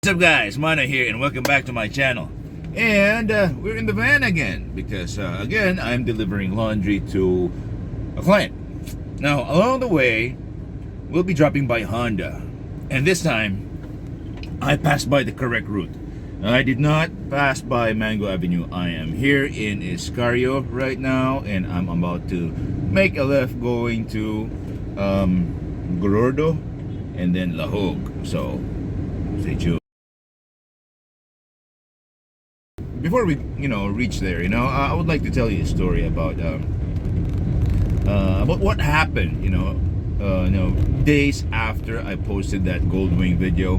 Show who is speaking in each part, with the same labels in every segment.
Speaker 1: up, guys? Mana here, and welcome back to my channel. And we're in the van again because again I'm delivering laundry to a client. Now along the way we'll be dropping by Honda, and this time I passed by the correct route. I did not pass by Mango Avenue. I am here in Iscario right now, and I'm about to make a left going to Gordo and then Lahog. So stay tuned. Before we, reach there, I would like to tell you a story about what happened, days after I posted that Gold Wing video,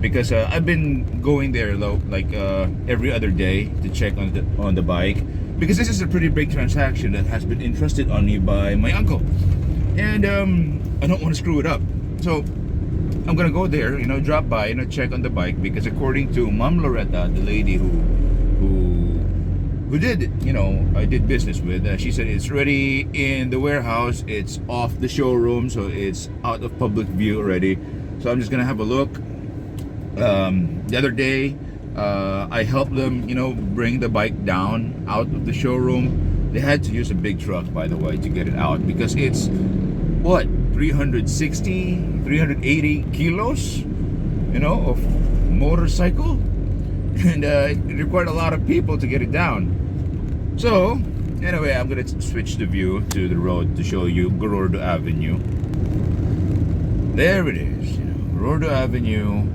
Speaker 1: because I've been going there like every other day to check on the bike, because this is a pretty big transaction that has been entrusted on me by my uncle, and I don't want to screw it up, so I'm gonna go there, drop by, check on the bike, because according to Mom Loretta, the lady who did, I did business with, she said it's ready in the warehouse, it's off the showroom, so it's out of public view already. So I'm just gonna have a look. The other day I helped them, bring the bike down out of the showroom. They had to use a big truck, by the way, to get it out, because it's what, 380 kilos, of motorcycle, and it required a lot of people to get it down. So anyway, I'm gonna switch the view to the road to show you Gordo Avenue. There it is, Gordo Avenue,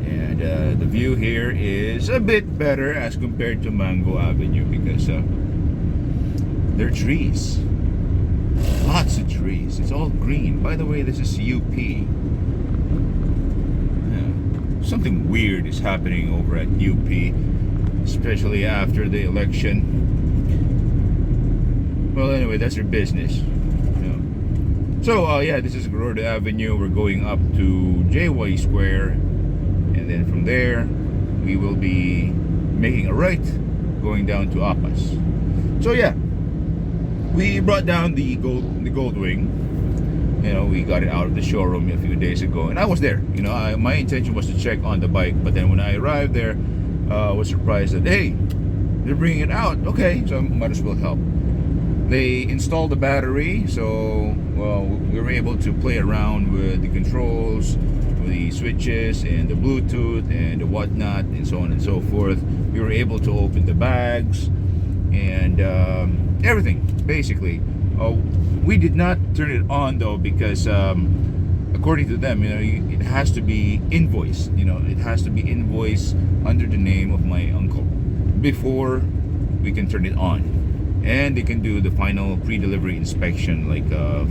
Speaker 1: and the view here is a bit better as compared to Mango Avenue, because there are trees, lots of trees. It's all green. By the way, this is UP. Something weird is happening over at UP, especially after the election. Well, anyway, that's their business. So, yeah, this is Gordo Avenue. We're going up to JY Square, and then from there, we will be making a right, going down to Apas. So, yeah, we brought down the Gold Wing. We got it out of the showroom a few days ago, and I was there. My intention was to check on the bike, but then when I arrived there, I was surprised that, hey, they're bringing it out. Okay, so I might as well help. They installed the battery, so we were able to play around with the controls, with the switches and the Bluetooth and the whatnot, and so on and so forth. We were able to open the bags and everything, basically. We did not turn it on though, because according to them, it has to be invoiced. It has to be invoiced under the name of my uncle before we can turn it on, and they can do the final pre-delivery inspection, like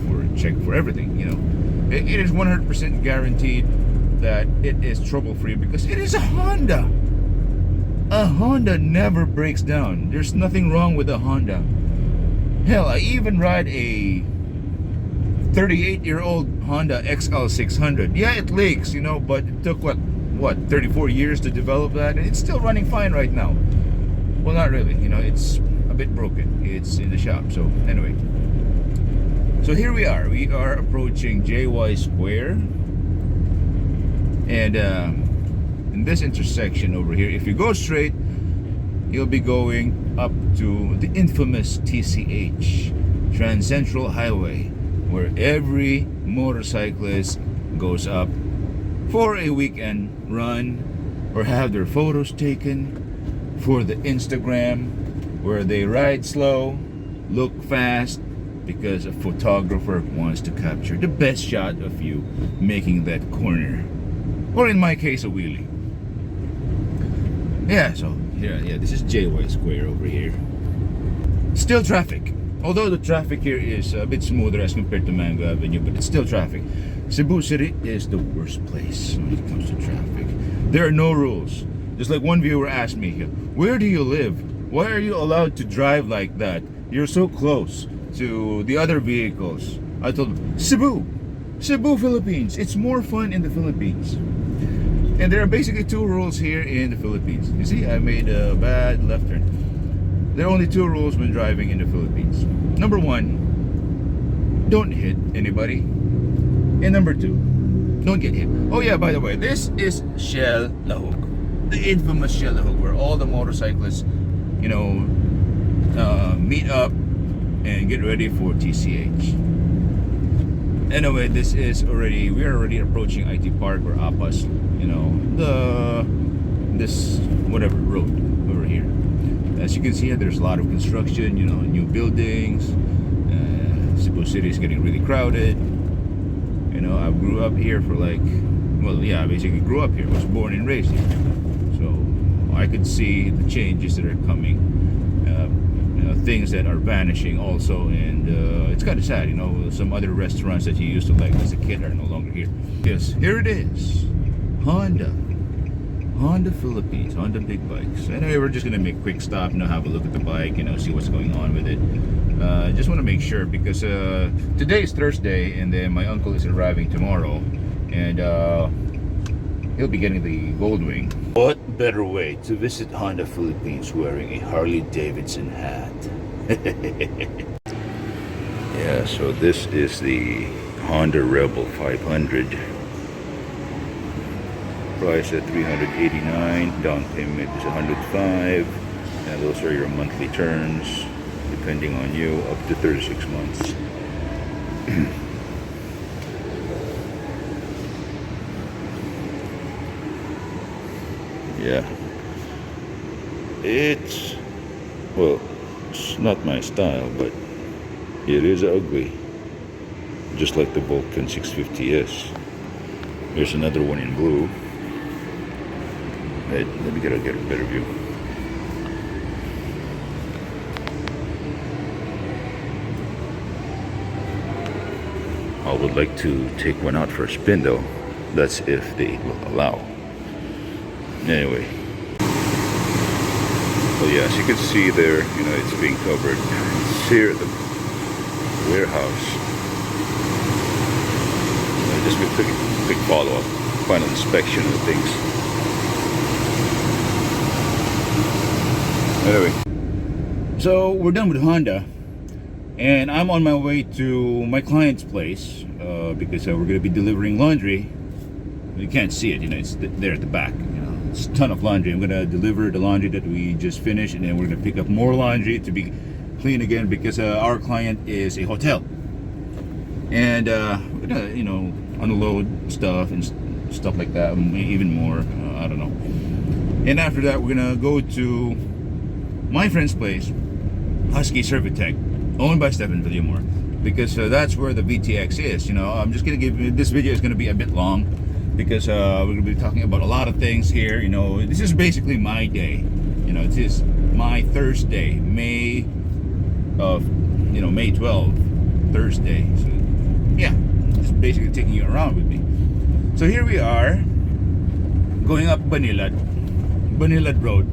Speaker 1: for check for everything. It is 100% guaranteed that it is trouble-free, because it is a Honda. A Honda never breaks down. There's nothing wrong with a Honda. Hell, I even ride a 38-year-old Honda XL600. Yeah, it leaks, but it took what 34 years to develop that, and it's still running fine right now. Well, not really, it's a bit broken. It's in the shop. So anyway, so here we are approaching JY Square, and in this intersection over here, if you go straight, you'll be going up to the infamous TCH, Trans Central Highway, where every motorcyclist goes up for a weekend run or have their photos taken for the Instagram, where they ride slow, look fast, because a photographer wants to capture the best shot of you making that corner, or in my case, a wheelie. Yeah, so yeah, this is JY Square over here. Still traffic, although the traffic here is a bit smoother as compared to Mango Avenue, but it's still traffic. Cebu City is the worst place when it comes to traffic. There are no rules. Just like one viewer asked me, where do you live? Why are you allowed to drive like that? You're so close to the other vehicles. I told him, Cebu, Philippines. It's more fun in the Philippines. And there are basically two rules here in the Philippines. You see, I made a bad left turn. There are only two rules when driving in the Philippines. Number one, don't hit anybody. And number two, Don't get hit. Oh yeah, by the way, this is Shell Lahog, the infamous Shell Lahog, where all the motorcyclists, you know, meet up and get ready for TCH. Anyway, we're already approaching IT Park or APAS, you know, this whatever road over here. As you can see, there's a lot of construction, you know, new buildings. Cebu City is getting really crowded. You know, I grew up here for like, well, yeah, I basically grew up here. Was born and raised here, so I could see the changes that are coming. You know, things that are vanishing also, and it's kind of sad. You know, some other restaurants that you used to like as a kid are no longer here. Yes, here it is, Honda Philippines, Honda big bikes. Anyway, we're just gonna make a quick stop, you know, have a look at the bike, you know, see what's going on with it. Just want to make sure because today is Thursday, and then my uncle is arriving tomorrow, and he'll be getting the Goldwing. What better way to visit Honda Philippines wearing a Harley Davidson hat? Yeah, so this is the Honda Rebel 500. Price at $389, down payment is $105, and those are your monthly turns, depending on you, up to 36 months. Yeah, it's not my style, but it is ugly, just like the Vulcan 650S. Here's another one in blue. Let me get a better view. I would like to take one out for a spin though. That's if they will allow. Anyway. So yeah, as you can see there, you know, it's being covered. It's here at the warehouse. Just a quick follow-up, final inspection of things. Anyway, so we're done with Honda, and I'm on my way to my client's place because we're going to be delivering laundry. You can't see it, you know, it's there at the back. You know, it's a ton of laundry. I'm going to deliver the laundry that we just finished, and then we're going to pick up more laundry to be clean again because our client is a hotel, and we're going to, you know, unload stuff and stuff like that, even more. I don't know. And after that, we're going to go to my friend's place, Husky Servitech, owned by Stephen Villamor, because that's where the VTX is. You know, I'm just gonna give this video is gonna be a bit long because we're gonna be talking about a lot of things here. You know, this is basically my day. You know, it is my Thursday, May 12th, Thursday. So yeah, just basically taking you around with me. So here we are, going up Banilad Road.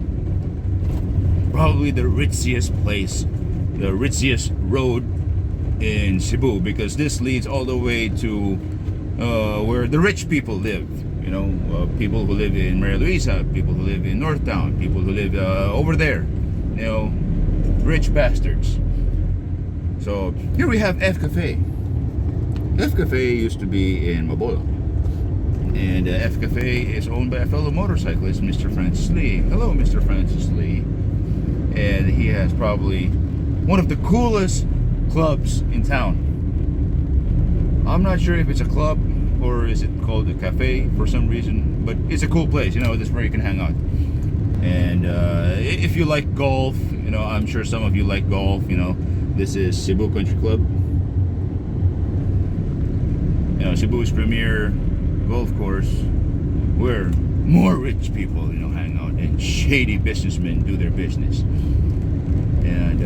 Speaker 1: Probably the ritziest place, the ritziest road in Cebu, because this leads all the way to where the rich people live. You know, people who live in Maria Luisa, people who live in Northtown, people who live over there. You know, rich bastards. So here we have F Cafe. F Cafe used to be in Mabolo, and F Cafe is owned by a fellow motorcyclist, Mr. Francis Lee. Hello, Mr. Francis Lee. And he has probably one of the coolest clubs in town. I'm not sure if it's a club or is it called a cafe for some reason, but it's a cool place, you know, this is where you can hang out. And if you like golf, you know, I'm sure some of you like golf, you know, this is Cebu Country Club. You know, Cebu's premier golf course, where more rich people, you know, hang out, and shady businessmen do their business. And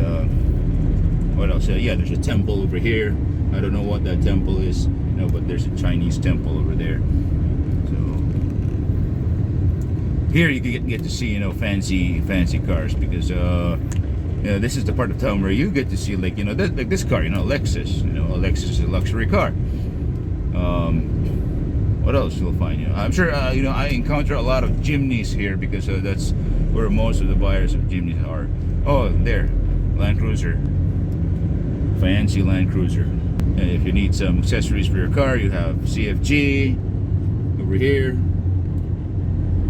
Speaker 1: what else? Yeah, there's a temple over here. I don't know what that temple is, you know, but there's a Chinese temple over there. So here you can get to see, you know, fancy cars, because you know, this is the part of town where you get to see, like, you know, like this car, you know, Lexus. You know, a Lexus is a luxury car. What else you'll find? You know, I'm sure you know, I encounter a lot of Jimneys here because that's where most of the buyers of Jimneys are. Oh, there, Land Cruiser, fancy Land Cruiser. And if you need some accessories for your car, you have CFG, over here,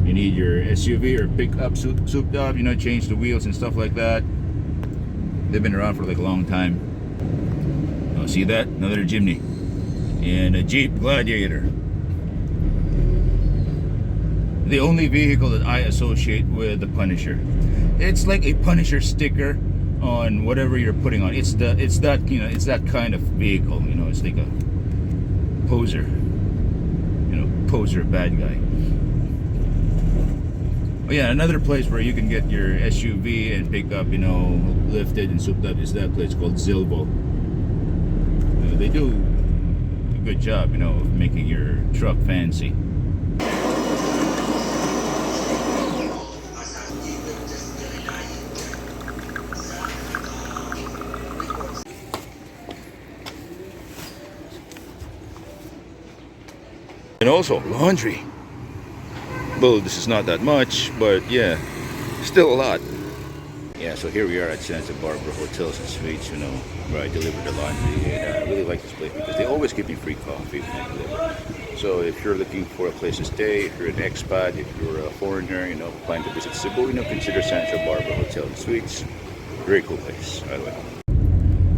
Speaker 1: you need your SUV or pickup souped up, you know, change the wheels and stuff like that. They've been around for like a long time. Oh, see that? Another Jimny and a Jeep Gladiator. The only vehicle that I associate with the Punisher. It's like a Punisher sticker on whatever you're putting on. It's that, you know, it's that kind of vehicle, you know. It's like a poser, you know, poser bad guy. Oh yeah, another place where you can get your SUV and pickup, you know, lifted and souped up is that place called Zilbo. They do a good job, you know, of making your truck fancy. And also laundry. Well, this is not that much, but yeah, still a lot. Yeah, so here we are at Santa Barbara Hotels and Suites, you know, where I deliver the laundry. And I really like this place because they always give me free coffee when I deliver. So if you're looking for a place to stay, if you're an expat, if you're a foreigner, you know, planning to visit Cebu, you know, consider Santa Barbara Hotels and Suites. Very cool place, by the way.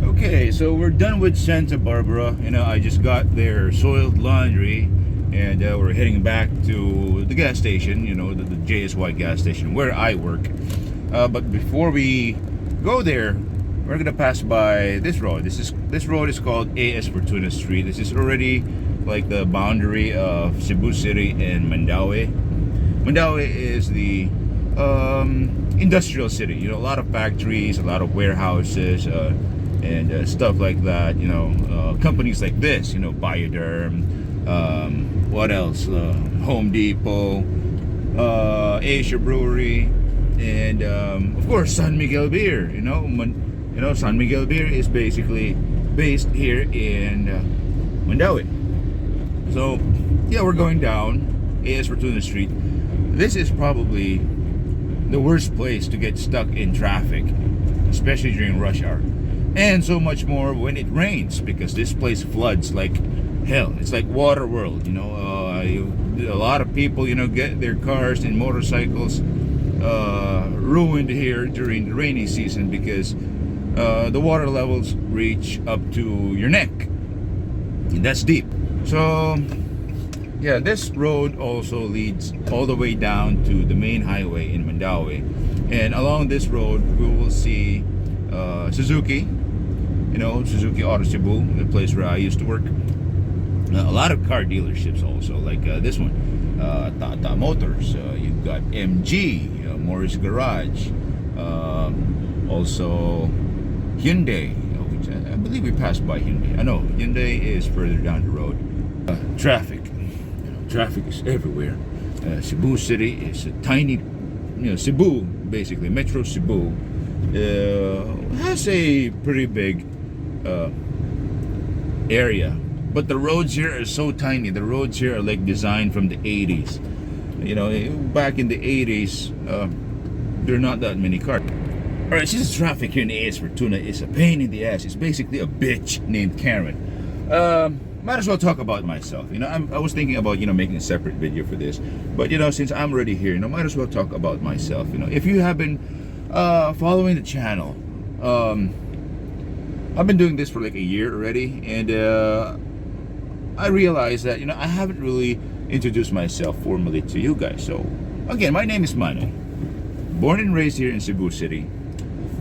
Speaker 1: Okay, so we're done with Santa Barbara. You know, I just got their soiled laundry. And we're heading back to the gas station, you know, the JSY gas station where I work. But before we go there, we're gonna pass by this road. This road is called AS Fortuna Street. This is already like the boundary of Cebu City and Mandaue. Mandaue is the industrial city. You know, a lot of factories, a lot of warehouses, and stuff like that. You know, companies like this. You know, Bioderm. What else? Home Depot, Asia Brewery, and of course San Miguel Beer. You know, San Miguel Beer is basically based here in Mandaue. So yeah, we're going down AS Fortuna Street. This is probably the worst place to get stuck in traffic, especially during rush hour, and so much more when it rains, because this place floods like hell. It's like water world, you know. A lot of people, you know, get their cars and motorcycles ruined here during the rainy season because the water levels reach up to your neck, and that's deep. So yeah, this road also leads all the way down to the main highway in Mandaue, and along this road we will see Suzuki, you know, Suzuki Auto Cebu, the place where I used to work. A lot of car dealerships also, like this one, Tata Motors. You've got MG, Morris Garage, also Hyundai, which I believe we passed by Hyundai. I know Hyundai is further down the road. Traffic, you know, traffic is everywhere. Cebu City is a tiny, you know, Cebu basically, Metro Cebu has a pretty big area. But the roads here are so tiny. The roads here are like designed from the 80s. You know, back in the 80s, there are not that many cars. Alright, since traffic here in AS Fortuna is a pain in the ass, it's basically a bitch named Karen. Might as well talk about myself. You know, I was thinking about, you know, making a separate video for this. But, you know, since I'm already here, you know, might as well talk about myself. You know, if you have been following the channel, I've been doing this for like a year already, and I realized that, you know, I haven't really introduced myself formally to you guys. So again, my name is Manoy, born and raised here in Cebu City.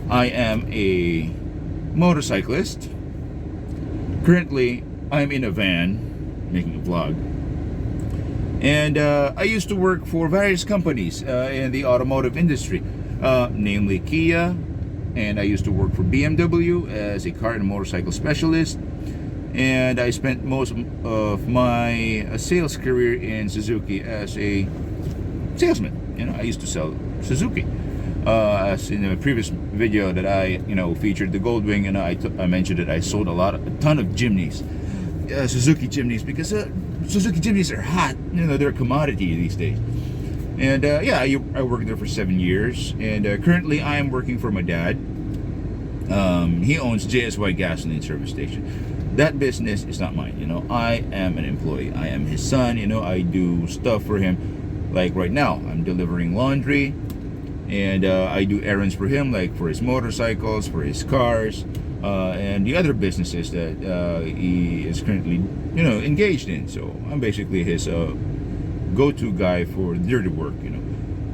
Speaker 1: I am a motorcyclist. Currently I'm in a van making a vlog, and I used to work for various companies in the automotive industry, namely Kia, and I used to work for BMW as a car and motorcycle specialist. And I spent most of my sales career in Suzuki as a salesman. You know, I used to sell Suzuki. As in a previous video that I, you know, featured the Goldwing, and I mentioned that I sold a ton of Jimneys, Suzuki Jimneys, because Suzuki Jimneys are hot. You know, they're a commodity these days. And yeah, I worked there for 7 years, and currently I am working for my dad. He owns JSY Gasoline Service Station. that business is not mine. I am an employee. I am his son. I do stuff for him. Like right now, I'm delivering laundry, and I do errands for him, like for his motorcycles, for his cars, and the other businesses that he is currently, engaged in. So I'm basically his go-to guy for dirty work.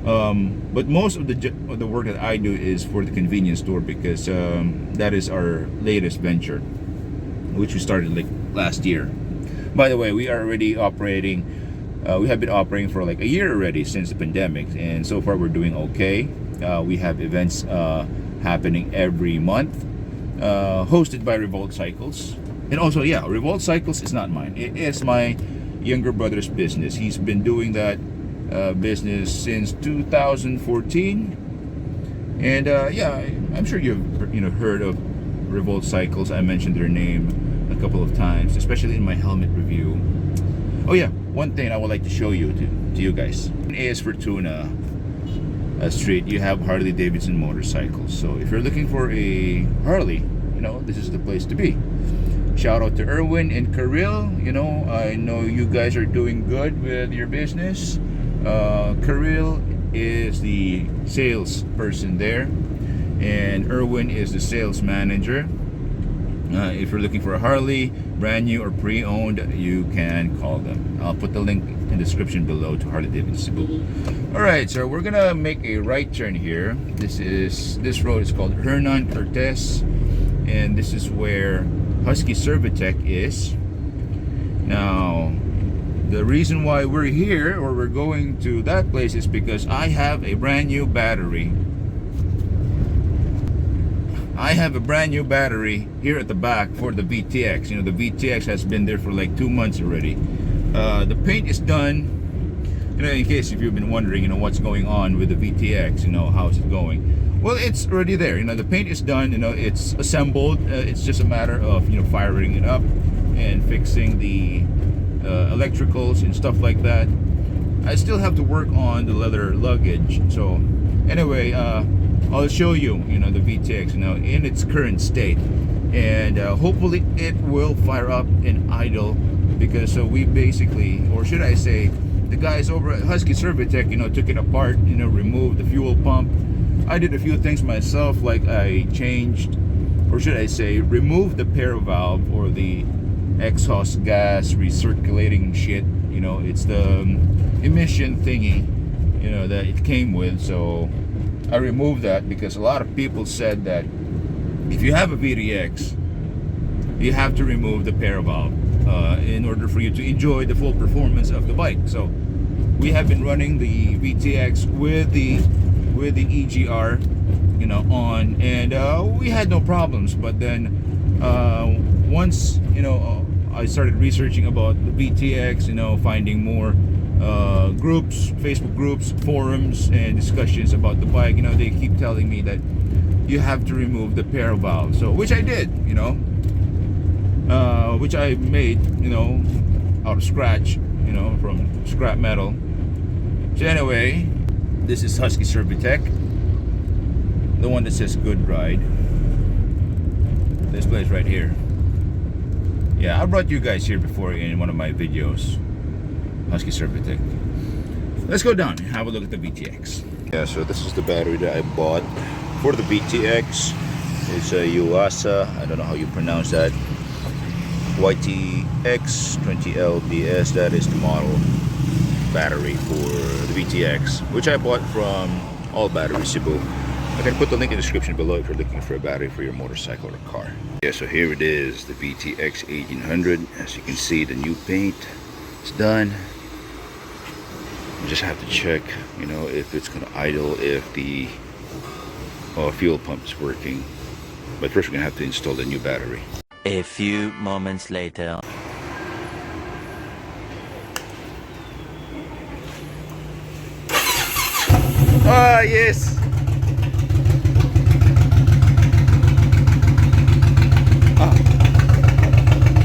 Speaker 1: But most of the work that I do is for the convenience store, because that is our latest venture, which we started like last year. By the way, we are already operating. We have been operating for like a year already since the pandemic, and so far we're doing okay. We have events happening every month, hosted by Revolt Cycles. And also, yeah, Revolt Cycles is not mine. It is my younger brother's business. He's been doing that business since 2014. And yeah, I'm sure you've heard of Revolt Cycles. I mentioned their name a couple of times, especially in my helmet review. Oh yeah, one thing I would like to show you to you guys. In AS Fortuna Street, you have Harley Davidson motorcycles. So if you're looking for a Harley, this is the place to be. Shout out to Erwin and Karil. I know you guys are doing good with your business. Karil is the salesperson there, and Erwin is the sales manager. If you're looking for a Harley, brand new or pre-owned, you can call them. I'll put the link in the description below to Harley Davidson Cebu. Alright, so we're gonna make a right turn here. This road is called Hernan Cortez, and this is where Husky Servitech is. Now, the reason why we're here, or we're going to that place, is because I have a brand new battery. I have a brand new battery here at the back for the VTX. The VTX has been there for like 2 months already. The paint is done. In case if you've been wondering, what's going on with the VTX, how's it going? Well, it's already there. The paint is done. It's assembled. It's just a matter of firing it up and fixing the electricals and stuff like that. I still have to work on the leather luggage. So anyway, I'll show you, the VTX, in its current state, and hopefully it will fire up and idle, because we basically, or should I say, the guys over at Husky Servitech, took it apart, removed the fuel pump. I did a few things myself, like I changed, or should I say, removed the pair valve, or the exhaust gas recirculating shit. It's the emission thingy, that it came with. So I removed that, because a lot of people said that if you have a VTX, you have to remove the pair valve in order for you to enjoy the full performance of the bike. So we have been running the VTX with the EGR, on, and we had no problems. But then once I started researching about the VTX, finding more groups, Facebook groups, forums, and discussions about the bike. They keep telling me that you have to remove the pair valve. So which I did, which I made, out of scratch, from scrap metal. So anyway, this is Husky Servitech, the one that says good ride. This place right here. Yeah, I brought you guys here before in one of my videos. Husky Servitech. Let's go down and have a look at the VTX. Yeah, so this is the battery that I bought for the VTX. It's a Yuasa, I don't know how you pronounce that, YTX20LBS. That is the model battery for the VTX, which I bought from All Battery Cebu. I can put the link in the description below if you're looking for a battery for your motorcycle or car. Yeah, so here it is, the VTX 1800. As you can see, the new paint is done. You just have to check, if it's gonna idle, if the fuel pump is working. But first we're gonna have to install the new battery.
Speaker 2: A few moments later.
Speaker 1: Ah, yes!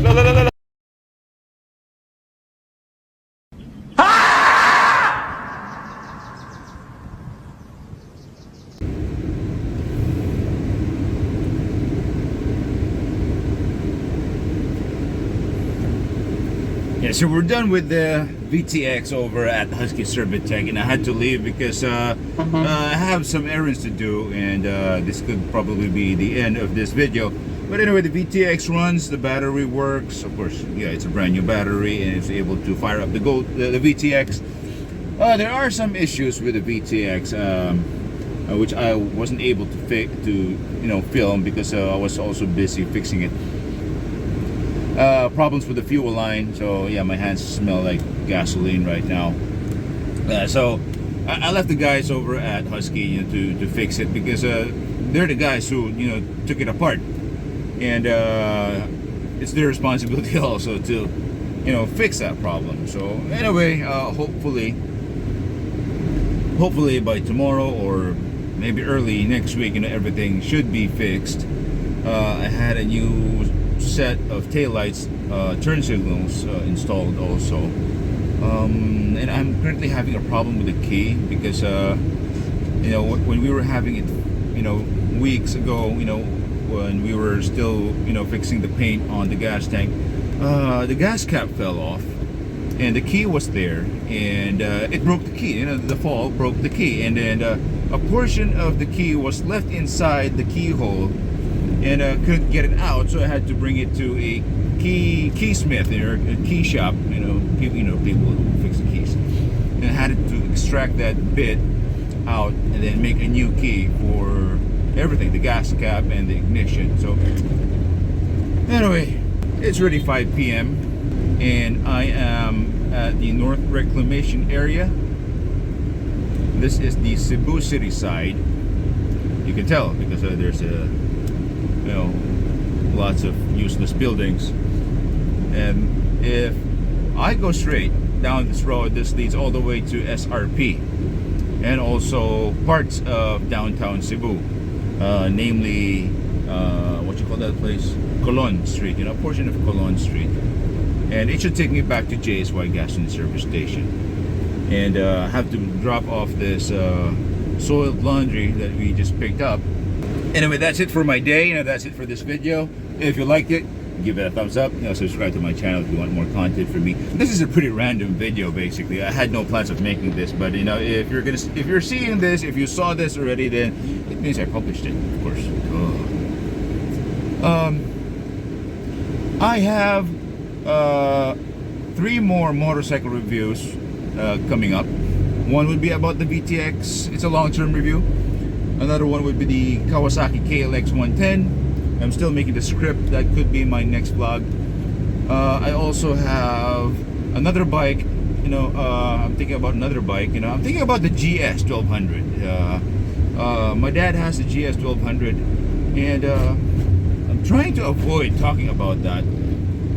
Speaker 1: La la la la la! Yeah, so we're done with the VTX over at Husky Servitech, and I had to leave because I have some errands to do, and this could probably be the end of this video. But anyway, the VTX runs, the battery works. Of course, yeah, it's a brand new battery, and it's able to fire up the VTX. There are some issues with the VTX, which I wasn't able to film because I was also busy fixing it. Problems with the fuel line, so yeah, my hands smell like gasoline right now. So I left the guys over at Husky to fix it, because they're the guys who took it apart, and it's their responsibility also to fix that problem. So anyway, hopefully by tomorrow or maybe early next week, everything should be fixed. I had a new set of taillights, turn signals installed also, and I'm currently having a problem with the key, because when we were having it weeks ago, when we were still fixing the paint on the gas tank, the gas cap fell off and the key was there, and it broke the key. The fall broke the key, and then a portion of the key was left inside the keyhole, and couldn't get it out, so I had to bring it to a keysmith or a key shop. People who fix the keys, and I had to extract that bit out and then make a new key for everything, the gas cap and the ignition. So anyway, it's already 5 p.m. and I am at the North Reclamation area. This is the Cebu City side. You can tell because there's lots of useless buildings, and if I go straight down this road, this leads all the way to SRP and also parts of downtown Cebu, namely what you call that place, Colon Street, a portion of Colon Street, and it should take me back to JSY Gasoline Service Station, and I have to drop off this soiled laundry that we just picked up. Anyway, that's it for my day. That's it for this video. If you liked it, give it a thumbs up. Subscribe to my channel if you want more content from me. This is a pretty random video, basically. I had no plans of making this, but if you're seeing this, if you saw this already, then it means I published it, of course. I have 3 more motorcycle reviews coming up. One would be about the VTX. It's a long-term review. Another one would be the Kawasaki KLX 110. I'm still making the script. That could be my next vlog. I also have another bike. I'm thinking about another bike. I'm thinking about the GS 1200. My dad has the GS 1200, and I'm trying to avoid talking about that.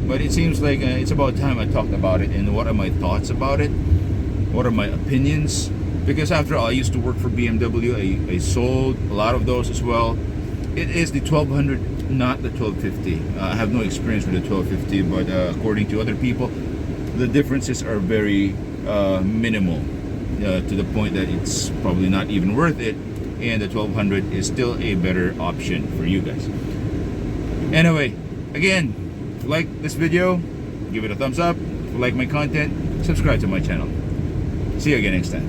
Speaker 1: But it seems like it's about time I talked about it. And what are my thoughts about it? What are my opinions? Because after all, I used to work for BMW. I sold a lot of those as well. It is the 1200, not the 1250. I have no experience with the 1250, but according to other people, the differences are very minimal, to the point that it's probably not even worth it, and the 1200 is still a better option for you guys. Anyway, again, if you like this video, give it a thumbs up. If you like my content, subscribe to my channel. See you again next time.